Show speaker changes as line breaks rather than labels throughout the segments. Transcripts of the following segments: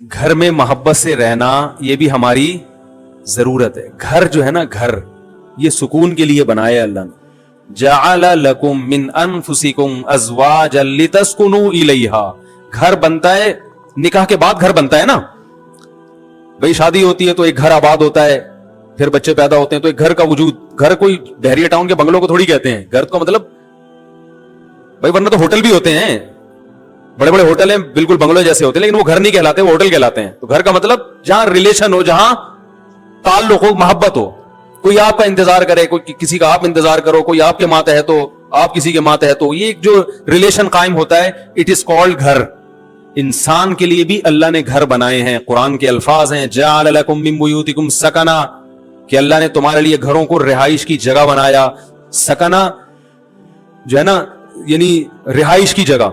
گھر میں محبت سے رہنا یہ بھی ہماری ضرورت ہے. گھر جو ہے نا, گھر یہ سکون کے لیے بنایا اللہ نے. جعل لکم من انفسکم ازواجا لتسکنوا الیہا. گھر بنتا ہے نکاح کے بعد, گھر بنتا ہے نا بھئی. شادی ہوتی ہے تو ایک گھر آباد ہوتا ہے, پھر بچے پیدا ہوتے ہیں تو ایک گھر کا وجود. گھر کوئی بحریہ ٹاؤن کے بنگلوں کو تھوڑی کہتے ہیں. گھر کا مطلب بھائی ورنہ تو ہوٹل بھی ہوتے ہیں, بڑے بڑے ہوٹل ہیں بالکل بنگلوں جیسے ہوتے ہیں, لیکن وہ گھر نہیں کہلاتے, وہ ہوٹل کہلاتے ہیں. تو گھر کا مطلب جہاں ریلیشن ہو, جہاں تعلق ہو, محبت ہو. کوئی آپ کا انتظار کرے, کوئی کسی کا آپ انتظار کرو, کوئی آپ کے ماتحت ہو, آپ کسی کے ماتحت ہو. یہ جو ریلیشن قائم ہوتا ہے اٹ از کالڈ گھر. انسان کے لیے بھی اللہ نے گھر بنائے ہیں. قرآن کے الفاظ ہیں جعل لکم من بیوتکم سکنا, کہ اللہ نے تمہارے لیے گھروں کو رہائش کی جگہ بنایا. سکنا جو ہے نا یعنی رہائش کی جگہ.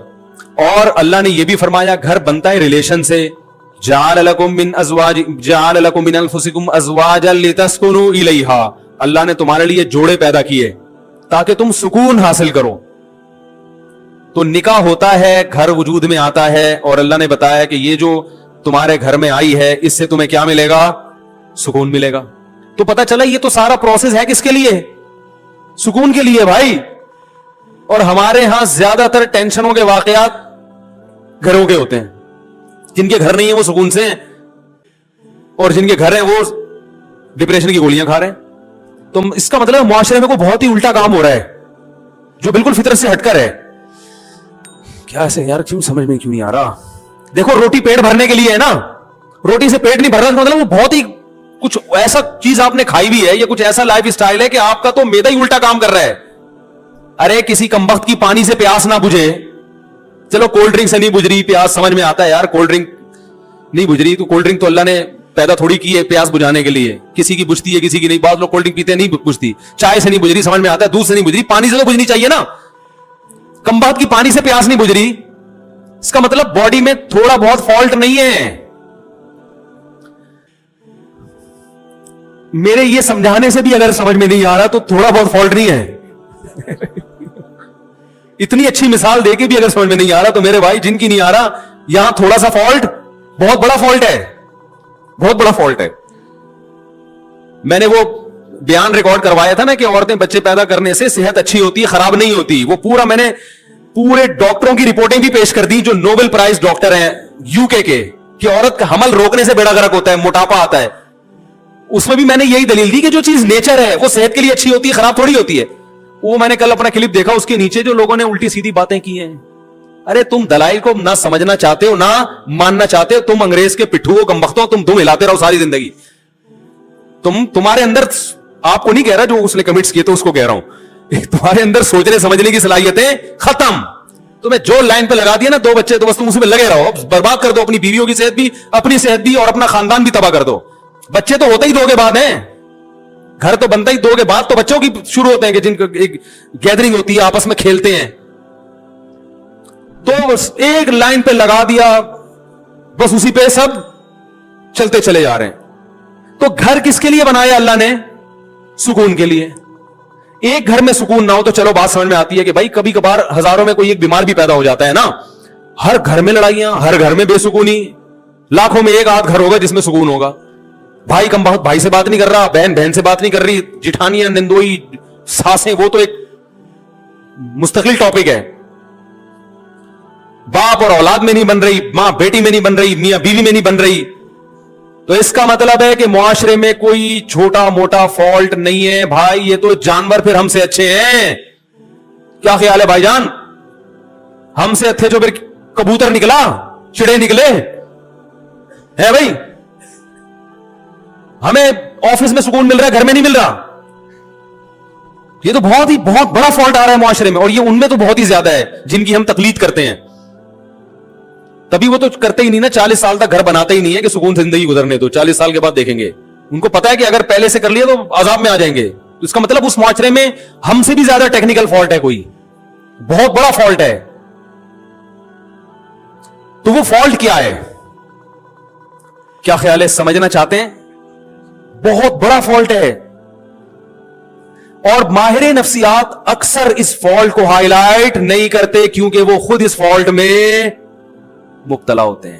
اور اللہ نے یہ بھی فرمایا گھر بنتا ہے ریلیشن سے. جعل لکم من انفسکم ازواجا لتسکنوا الیہا. اللہ نے تمہارے لیے جوڑے پیدا کیے تاکہ تم سکون حاصل کرو. تو نکاح ہوتا ہے, گھر وجود میں آتا ہے, اور اللہ نے بتایا کہ یہ جو تمہارے گھر میں آئی ہے اس سے تمہیں کیا ملے گا؟ سکون ملے گا. تو پتہ چلا یہ تو سارا پروسیس ہے کس کے لیے؟ سکون کے لیے بھائی. اور ہمارے ہاں زیادہ تر ٹینشنوں کے واقعات گھروں کے ہوتے ہیں. جن کے گھر نہیں ہیں وہ سکون سے ہیں, اور جن کے گھر ہیں وہ ڈپریشن کی گولیاں کھا رہے ہیں. تو اس کا مطلب معاشرے میں کوئی بہت ہی الٹا کام ہو رہا ہے جو بالکل فطرت سے ہٹ کر ہے. کیا ایسے یار کیوں سمجھ میں کیوں نہیں آ رہا؟ دیکھو روٹی پیٹ بھرنے کے لیے ہے نا, روٹی سے پیٹ نہیں بھر رہا, مطلب وہ بہت ہی کچھ ایسا چیز آپ نے کھائی بھی ہے, یا کچھ ایسا لائف اسٹائل ہے کہ آپ کا تو میدا ہی الٹا کام کر رہا ہے. ارے کسی کمبخت کی پانی سے پیاس نہ بجھے, چلو کولڈ ڈرنک سے نہیں بجھ رہی پیاس, سمجھ میں آتا ہے یار کولڈ ڈرنک نہیں بجھ رہی, تو کولڈ ڈرنک تو اللہ نے پیدا تھوڑی کی ہے پیاس بجھانے کے لیے. کسی کی بجھتی ہے کسی کی نہیں. بعض لوگ کولڈ ڈرنک پیتے ہیں نہیں بجھتی. چائے سے نہیں بجھ رہی, سمجھ میں آتا ہے. دودھ سے نہیں بجھ رہی, پانی سے تو بجھنی چاہیے نا. کمبخت کی پانی سے پیاس نہیں بجھ رہی, اس کا مطلب باڈی میں تھوڑا بہت فالٹ نہیں ہے. میرے یہ سمجھانے سے بھی اگر سمجھ میں نہیں آ رہا تو تھوڑا بہت فالٹ نہیں ہے. اتنی اچھی مثال دے کے بھی اگر سمجھ میں نہیں آ رہا تو میرے بھائی جن کی نہیں آ رہا, یہاں تھوڑا سا فالٹ بہت بڑا فالٹ ہے, بہت بڑا فالٹ ہے. میں نے وہ بیان ریکارڈ کروایا تھا نا کہ عورتیں بچے پیدا کرنے سے صحت اچھی ہوتی ہے, خراب نہیں ہوتی. وہ پورا میں نے پورے ڈاکٹروں کی رپورٹیں بھی پیش کر دی جو نوبل پرائز ڈاکٹر ہیں یو کے کہ عورت کا حمل روکنے سے بیڑا غرق ہوتا ہے, موٹاپا آتا ہے. اس میں بھی میں نے یہی دلیل دی کہ جو چیز نیچر ہے وہ صحت کے لیے اچھی ہوتی ہے, خراب تھوڑی ہوتی ہے. وہ میں نے کل اپنا کلپ دیکھا, اس کے نیچے جو لوگوں نے الٹی سیدھی باتیں کی ہیں. ارے تم دلائل کو نہ سمجھنا چاہتے ہو نہ ماننا چاہتے ہو, تم انگریز کے پٹھو ہو, کمبختوں, تم ہلاتے رہو ساری زندگی. تمہارے اندر, آپ کو نہیں کہہ رہا جو اس نے کمنٹس کیے تو اس کو کہہ رہا ہوں, تمہارے اندر سوچنے سمجھنے کی صلاحیتیں ختم. تمہیں جو لائن پہ لگا دیا نا 2 بچے تو بس تم اس میں لگے رہو, برباد کر دو اپنی بیویوں کی صحت بھی, اپنی صحت بھی, اور اپنا خاندان بھی تباہ کر دو. بچے تو ہوتے ہی 2 کے بعد ہیں, گھر تو بنتا ہی 2 کے بعد, تو بچوں کی شروع ہوتے ہیں کہ جن کو ایک گیدرنگ ہوتی ہے, آپس میں کھیلتے ہیں. تو بس ایک لائن پہ لگا دیا, بس اسی پہ سب چلتے چلے جا رہے ہیں. تو گھر کس کے لیے بنایا اللہ نے؟ سکون کے لیے. ایک گھر میں سکون نہ ہو تو چلو بات سمجھ میں آتی ہے کہ بھائی کبھی کبھار ہزاروں میں کوئی ایک بیمار بھی پیدا ہو جاتا ہے نا. ہر گھر میں لڑائیاں, ہر گھر میں بے سکونی, لاکھوں میں ایک آدھ گھر ہوگا جس میں سکون ہوگا. بھائی کمبخت بھائی سے بات نہیں کر رہا, بہن بہن سے بات نہیں کر رہی, جٹھانیاں, نندوئی, ساسیں, وہ تو ایک مستقل ٹاپک ہے. باپ اور اولاد میں نہیں بن رہی, ماں بیٹی میں نہیں بن رہی, میاں بیوی میں نہیں بن رہی. تو اس کا مطلب ہے کہ معاشرے میں کوئی چھوٹا موٹا فالٹ نہیں ہے بھائی. یہ تو جانور پھر ہم سے اچھے ہیں. کیا خیال ہے بھائی جان؟ ہم سے اچھے جو پھر کبوتر نکلا, چڑے نکلے ہے بھائی. ہمیں آفس میں سکون مل رہا ہے, گھر میں نہیں مل رہا. یہ تو بہت بڑا فالٹ آ رہا ہے معاشرے میں, اور یہ ان میں تو بہت ہی زیادہ ہے جن کی ہم تقلید کرتے ہیں. تبھی وہ تو کرتے ہی نہیں نا, 40 سال تک گھر بناتے ہی نہیں ہے کہ سکون سے زندگی گزرنے دو, 40 سال کے بعد دیکھیں گے. ان کو پتا ہے کہ اگر پہلے سے کر لیا تو عذاب میں آ جائیں گے. تو اس کا مطلب اس معاشرے میں ہم سے بھی زیادہ ٹیکنیکل فالٹ ہے, کوئی بہت بڑا فالٹ ہے. تو وہ فالٹ کیا ہے؟ کیا خیال ہے, سمجھنا چاہتے ہیں؟ بہت بڑا فالٹ ہے. اور ماہر نفسیات اکثر اس فالٹ کو ہائی لائٹ نہیں کرتے کیونکہ وہ خود اس فالٹ میں مبتلا ہوتے ہیں.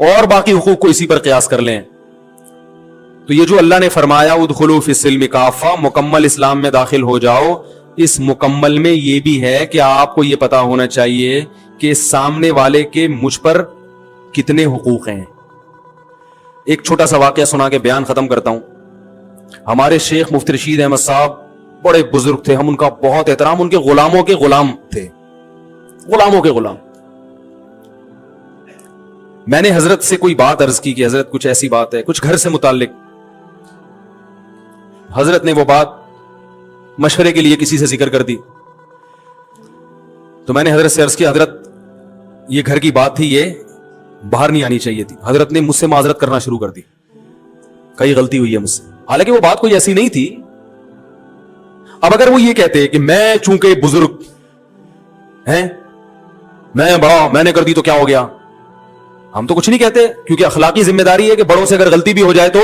اور باقی حقوق کو اسی پر قیاس کر لیں. تو یہ جو اللہ نے فرمایا ادخلوا فی السلم کافہ, مکمل اسلام میں داخل ہو جاؤ, اس مکمل میں یہ بھی ہے کہ آپ کو یہ پتا ہونا چاہیے کہ سامنے والے کے مجھ پر کتنے حقوق ہیں. ایک چھوٹا سا واقعہ سنا کے بیان ختم کرتا ہوں. ہمارے شیخ مفتی رشید احمد صاحب بڑے بزرگ تھے, ہم ان کا بہت احترام, ان کے غلاموں کے غلام تھے, غلاموں کے غلام. میں نے حضرت سے کوئی بات عرض کی کہ حضرت کچھ ایسی بات ہے, کچھ گھر سے متعلق. حضرت نے وہ بات مشورے کے لیے کسی سے ذکر کر دی. تو میں نے حضرت سے عرض کیا, حضرت یہ گھر کی بات تھی, یہ باہر نہیں آنی چاہیے تھی. حضرت نے مجھ سے معذرت کرنا شروع کر دی, کئی غلطی ہوئی ہے مجھ سے, حالانکہ وہ بات کوئی ایسی نہیں تھی. اب اگر وہ یہ کہتے کہ میں چونکہ بزرگ ہیں, میں بڑا, میں نے کر دی تو کیا ہو گیا, ہم تو کچھ نہیں کہتے, کیونکہ اخلاقی ذمہ داری ہے کہ بڑوں سے اگر غلطی بھی ہو جائے تو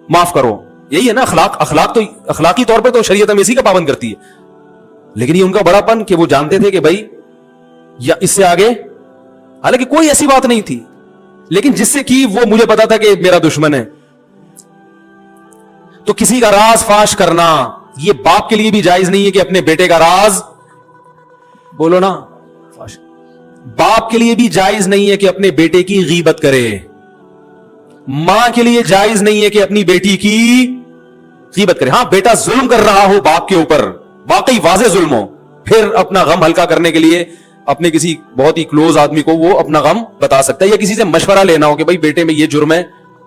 معاف کرو. یہی ہے نا اخلاق تو اخلاقی طور پہ تو شریعت ہمیں اسی کا پابند کرتی ہے. لیکن یہ ان کا بڑا پن کہ وہ جانتے تھے کہ بھائی یا اس سے آگے, حالانکہ کوئی ایسی بات نہیں تھی, لیکن جس سے کی وہ مجھے پتا تھا کہ میرا دشمن ہے. تو کسی کا راز فاش کرنا یہ باپ کے لیے بھی جائز نہیں ہے کہ اپنے بیٹے کا راز بولو نا فاش. باپ کے لیے بھی جائز نہیں ہے کہ اپنے بیٹے کی غیبت کرے. ماں کے لیے جائز نہیں ہے کہ اپنی بیٹی کی غیبت کرے. ہاں بیٹا ظلم کر رہا ہو باپ کے اوپر, واقعی واضح ظلم ہو, پھر اپنا غم ہلکا کرنے کے لیے اپنے کسی بہت ہی کلوز آدمی کو وہ اپنا غم بتا سکتا ہے, یا کسی سے مشورہ لینا ہو کہ بھائی بیٹے میں یہ جرم ہے,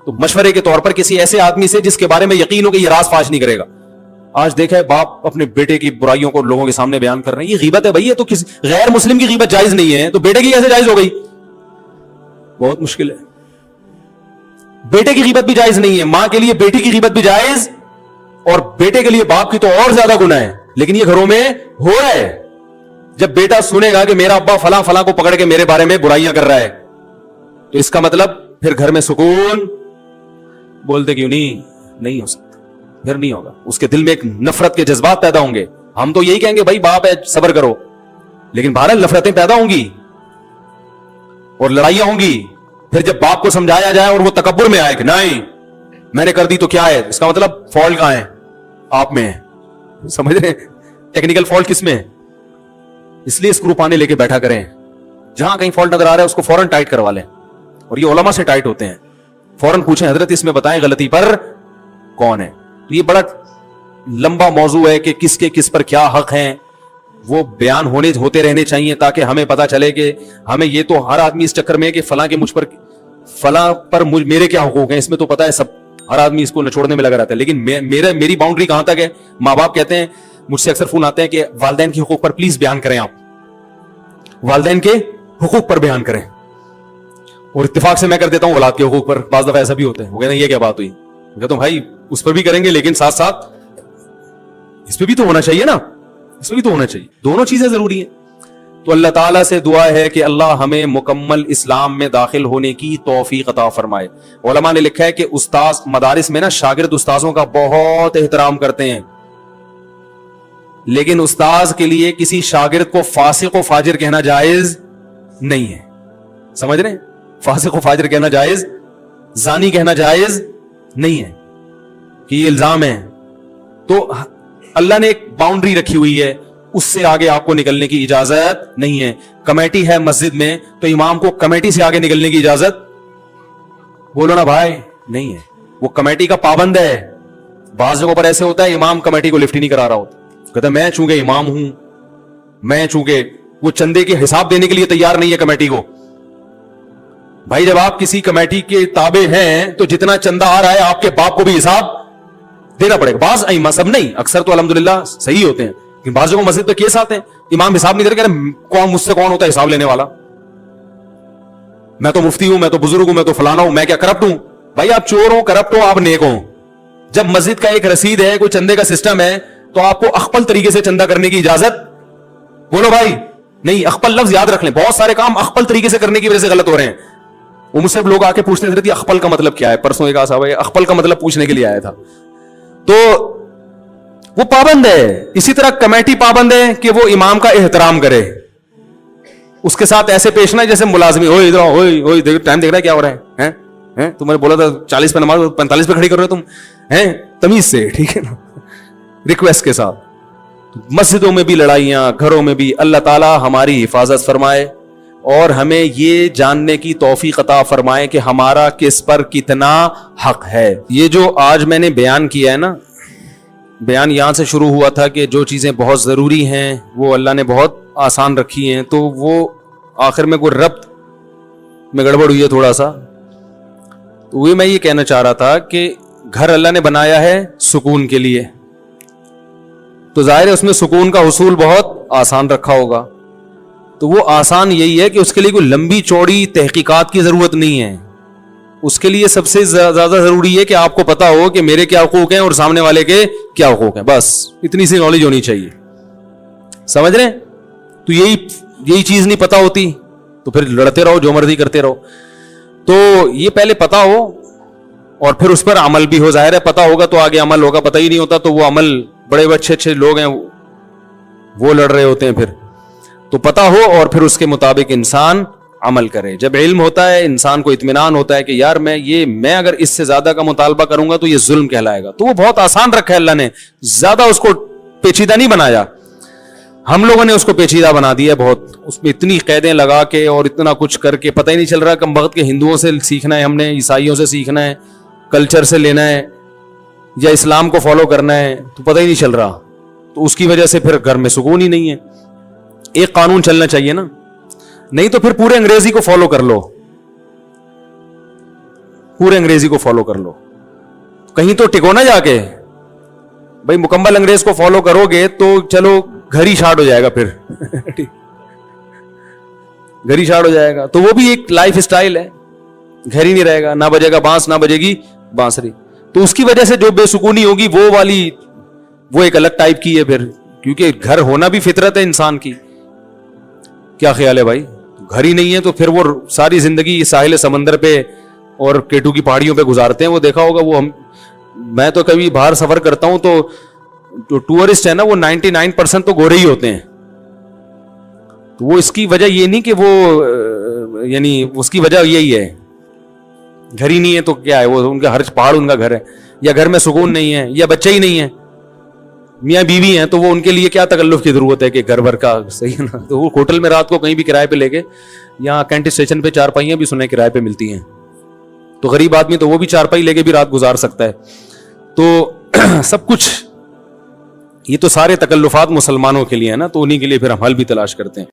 تو مشورے کے طور پر کسی ایسے آدمی سے جس کے بارے میں یقین ہو کہ یہ راز فاش نہیں کرے گا. آج دیکھا ہے باپ اپنے بیٹے کی برائیوں کو لوگوں کے سامنے بیان کر رہے ہیں, یہ غیبت ہے بھائی. یہ تو کسی غیر مسلم کی غیبت جائز نہیں ہے, تو بیٹے کی کیسے جائز ہو گئی؟ بہت مشکل ہے. بیٹے کی غیبت بھی جائز نہیں ہے, ماں کے لیے بیٹی کی غیبت بھی جائز, اور بیٹے کے لیے باپ کی تو اور زیادہ گناہ ہے. لیکن یہ گھروں میں ہو رہا ہے. جب بیٹا سنے گا کہ میرا ابا فلاں فلاں کو پکڑ کے میرے بارے میں برائیاں کر رہا ہے, تو اس کا مطلب پھر گھر میں سکون بولتے کیوں نہیں ہو سکتا, پھر نہیں ہوگا. اس کے دل میں ایک نفرت کے جذبات پیدا ہوں گے. ہم تو یہی کہیں گے بھائی باپ ہے صبر کرو, لیکن بہرحال نفرتیں پیدا ہوں گی اور لڑائیاں ہوں گی. پھر جب باپ کو سمجھایا جائے اور وہ تکبر میں آئے کہ نہیں میں نے کر دی تو کیا ہے, اس کا مطلب فالٹ کہاں ہے, آپ میں ہے. سمجھ رہے ہیں ٹیکنیکل فالٹ کس میں ہے؟ اس لیے اسکرو پانے لے کے بیٹھا کریں, جہاں کہیں فالٹ نظر آ رہا ہے اس کو فوراً ٹائٹ کروا لیں. اور یہ علماء سے ٹائٹ ہوتے ہیں, فوراً پوچھیں حضرت اس میں بتائیں غلطی پر کون ہے. تو یہ بڑا لمبا موضوع ہے کہ کس کے کس پر کیا حق ہیں, وہ بیان ہوتے رہنے چاہیے تاکہ ہمیں پتا چلے کہ ہمیں یہ تو ہر آدمی اس چکر میں کہ فلاں کے مجھ پر فلاں پر میرے کیا حقوق ہیں, اس میں تو پتا ہے سب, ہر آدمی اس کو نچوڑنے میں لگا رہتا ہے. لیکن میری باؤنڈری کہاں تک ہے؟ ماں باپ کہتے ہیں, مجھ سے اکثر فون آتے ہیں کہ والدین کے حقوق پر پلیز بیان کریں, آپ والدین کے حقوق پر بیان کریں. اور اتفاق سے میں کر دیتا ہوں اولاد کے حقوق پر. بعض دفعہ ایسا بھی ہوتا ہے, وہ کہتے ہیں یہ کیا بات ہوئی, میں کہتا ہوں بھائی اس پر بھی کریں گے لیکن ساتھ ساتھ اس پہ بھی تو ہونا چاہیے نا, اس پہ بھی تو ہونا چاہیے, دونوں چیزیں ضروری ہیں. تو اللہ تعالیٰ سے دعا ہے کہ اللہ ہمیں مکمل اسلام میں داخل ہونے کی توفیق عطا فرمائے. علماء نے لکھا ہے کہ استاذ مدارس میں نا شاگرد استاذوں کا بہت احترام کرتے ہیں, لیکن استاذ کے لیے کسی شاگرد کو فاسق و فاجر کہنا جائز نہیں ہے. سمجھ رہے ہیں, فاسق و فاجر کہنا جائز, زانی کہنا جائز نہیں ہے کہ یہ الزام ہے. تو اللہ نے ایک باؤنڈری رکھی ہوئی ہے, اس سے آگے آپ کو نکلنے کی اجازت نہیں ہے. کمیٹی ہے مسجد میں تو امام کو کمیٹی سے آگے نکلنے کی اجازت بولو نا بھائی نہیں ہے, وہ کمیٹی کا پابند ہے. بعض جگہوں پر ایسے ہوتا ہے امام کمیٹی کو لفٹ ہی نہیں کرا رہا ہوتا, کہتا میں چونکہ امام ہوں, میں چونکہ وہ چندے کے حساب دینے کے لیے تیار نہیں ہے کمیٹی کو. بھائی جب آپ کسی کمیٹی کے تابع ہیں تو جتنا چندہ آ رہا ہے آپ کے باپ کو بھی حساب دینا پڑے گا. بعض ائمہ, سب نہیں, اکثر تو الحمدللہ صحیح ہوتے ہیں, لیکن بعض جگہوں مسجد پہ کیس آتے ہیں امام حساب نہیں دے رہے, کون مجھ سے کون ہوتا ہے حساب لینے والا, میں تو مفتی ہوں, میں تو بزرگ ہوں, میں تو فلانا ہوں, میں کیا کرپٹ ہوں؟ بھائی آپ چور ہو, کرپٹ ہو, آپ نیک ہو. جب مسجد کا ایک رسید ہے, کوئی چندے کا سسٹم ہے, تو آپ کو اخپل طریقے سے چندہ کرنے کی اجازت بولو بھائی نہیں. اخپل لفظ یاد رکھ لیں, بہت سارے کام اخپل طریقے سے کرنے کی وجہ سے غلط ہو رہے ہیں. وہ مجھ سے لوگ آ کے پوچھتے ہیں اخپل کا مطلب کیا ہے, پرسوں ایک صاحب اخپل کا مطلب پوچھنے کے لیے آیا تھا. تو وہ پابند ہے. اسی طرح کمیٹی پابند ہے کہ وہ امام کا احترام کرے. اس کے ساتھ ایسے پیش نہ جیسے ملازمی، اوئے ادھر آؤ، اوئے ٹائم دیکھ رہا ہے کیا ہو رہا ہے، تم نے بولا تھا 40 پہ نماز 45 پہ کھڑی کر رہے ہو تم، ہیں تمیز سے، ٹھیک ہے نا، ریکویسٹ کے ساتھ. مسجدوں میں بھی لڑائیاں، گھروں میں بھی. اللہ تعالی ہماری حفاظت فرمائے اور ہمیں یہ جاننے کی توفیق عطا فرمائے کہ ہمارا کس پر کتنا حق ہے. یہ جو آج میں نے بیان کیا ہے نا، بیان یہاں سے شروع ہوا تھا کہ جو چیزیں بہت ضروری ہیں وہ اللہ نے بہت آسان رکھی ہیں، تو وہ آخر میں کوئی ربط میں گڑبڑ ہوئی ہے تھوڑا سا. تو وہی میں یہ کہنا چاہ رہا تھا کہ گھر اللہ نے بنایا ہے سکون کے لیے، تو ظاہر ہے اس میں سکون کا حصول بہت آسان رکھا ہوگا. تو وہ آسان یہی ہے کہ اس کے لیے کوئی لمبی چوڑی تحقیقات کی ضرورت نہیں ہے. اس کے لیے سب سے زیادہ ضروری ہے کہ آپ کو پتا ہو کہ میرے کیا حقوق ہیں اور سامنے والے کے کیا حقوق ہیں، بس اتنی سی نالج ہونی چاہیے. سمجھ رہے ہیں؟ تو یہی چیز نہیں پتا ہوتی تو پھر لڑتے رہو، جو مرضی کرتے رہو. تو یہ پہلے پتا ہو اور پھر اس پر عمل بھی ہو. ظاہر ہے پتا ہوگا تو آگے عمل ہوگا، پتہ ہی نہیں ہوتا تو وہ عمل، بڑے اچھے لوگ ہیں وہ لڑ رہے ہوتے ہیں. پھر تو پتا ہو اور پھر اس کے مطابق انسان عمل کرے. جب علم ہوتا ہے انسان کو اطمینان ہوتا ہے کہ یار میں اگر اس سے زیادہ کا مطالبہ کروں گا تو یہ ظلم کہلائے گا. تو وہ بہت آسان رکھا ہے اللہ نے، زیادہ اس کو پیچیدہ نہیں بنایا. ہم لوگوں نے اس کو پیچیدہ بنا دیا بہت، اس میں اتنی قیدیں لگا کے اور اتنا کچھ کر کے پتہ ہی نہیں چل رہا کم وقت کے ہندوؤں سے سیکھنا ہے، ہم نے عیسائیوں سے سیکھنا ہے، کلچر سے لینا ہے یا اسلام کو فالو کرنا ہے، تو پتہ ہی نہیں چل رہا. تو اس کی وجہ سے پھر گھر میں سکون ہی نہیں ہے. ایک قانون چلنا چاہیے نا، نہیں تو پھر پورے انگریزی کو فالو کر لو، پورے انگریزی کو فالو کر لو، کہیں تو ٹکو نہ جا کے. بھائی مکمل انگریز کو فالو کرو گے تو چلو گھر ہی شارٹ ہو جائے گا، پھر گھر ہی شارٹ ہو جائے گا. تو وہ بھی ایک لائف اسٹائل ہے، گھر ہی نہیں رہے گا، نہ بجے گا بانس نہ بجے گی بانسری. تو اس کی وجہ سے جو بے سکونی ہوگی وہ والی، وہ ایک الگ ٹائپ کی ہے پھر، کیونکہ گھر ہونا بھی فطرت ہے انسان کی. کیا خیال ہے بھائی؟ گھر ہی نہیں ہے تو پھر وہ ساری زندگی ساحل سمندر پہ اور کیٹو کی پہاڑیوں پہ گزارتے ہیں. وہ دیکھا ہوگا، وہ میں تو کبھی باہر سفر کرتا ہوں تو ٹورسٹ ہے نا وہ 99% تو گورے ہی ہوتے ہیں. تو وہ اس کی وجہ یہ نہیں کہ وہ یعنی اس کی وجہ یہی ہے، گھر ہی نہیں ہے تو کیا ہے، وہ ان کا ہر پہاڑ ان کا گھر ہے، یا گھر میں سکون نہیں ہے، یا بچے ہی نہیں ہے، میاں بیوی ہیں، تو وہ ان کے لیے کیا تکلف کی ضرورت ہے کہ گھر بھر کا صحیح ہے نا. تو وہ ہوٹل میں رات کو کہیں بھی کرائے پہ لے کے، یہاں کینٹ اسٹیشن پہ چارپائیاں بھی سنے کرائے پہ ملتی ہیں، تو غریب آدمی تو وہ بھی چارپائی لے کے بھی رات گزار سکتا ہے. تو سب کچھ یہ تو سارے تکلفات مسلمانوں کے لیے ہے نا، تو انہی کے لیے پھر ہم حل بھی تلاش کرتے ہیں.